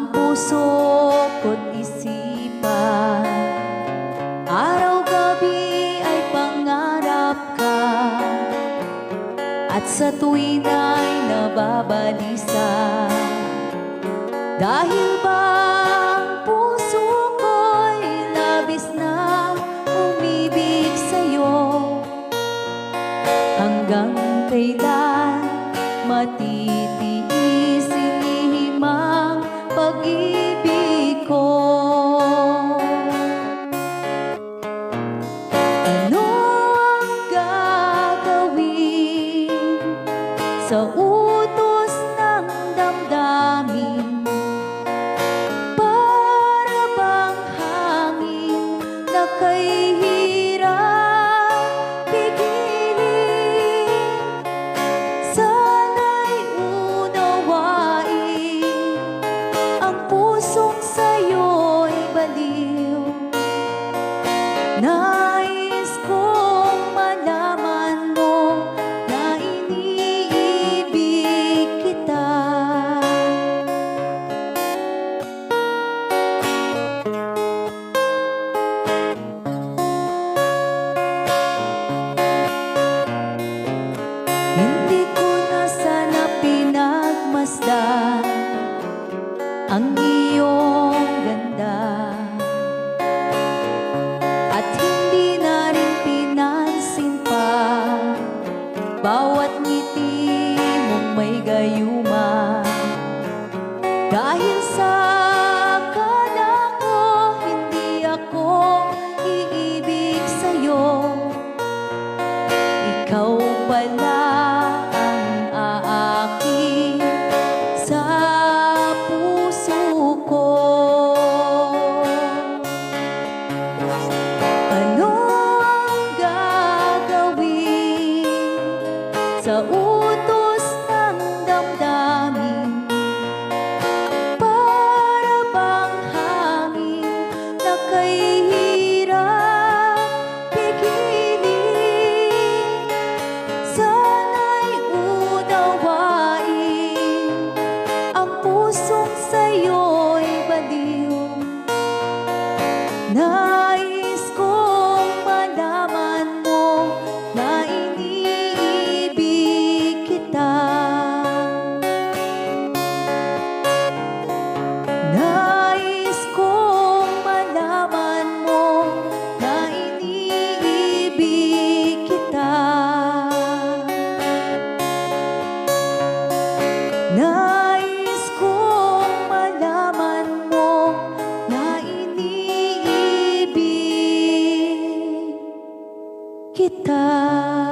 Ang puso ko't isipan, araw-gabi ay pangarap ka, at sa tuwin ay nababalisa. Dahil ba ang puso ko'y labis na umibig sa'yo? Hanggang kailan matitiis inihimang pag-ibig ko? Ano ang gagawin sa utos ng damdamin? Para bang hangin na kay hirap pigilin? Sana'y unawain ang pusong sa'yo'y baliw. Nais kong malaman mo na iniibig kita. Hindi ko na sana pinagmasdan ang iyong ganda, at hindi na rin pinansin pa bawat ngiti mong may gayuma. Dahil sa akala ko hindi ako iibig sa'yo, ikaw pala ang aakit sa puso ko. Ano ang gagawin sa utos ng damdamin? Para bang hangin na kay hirap pigilin? Sana'y unawain ang pusong sa'yo'y baliw. Nais kong malaman mo na iniibig kita. Nais kong malaman mo na iniibig kita. Nais kong malaman mo na iniibig kita.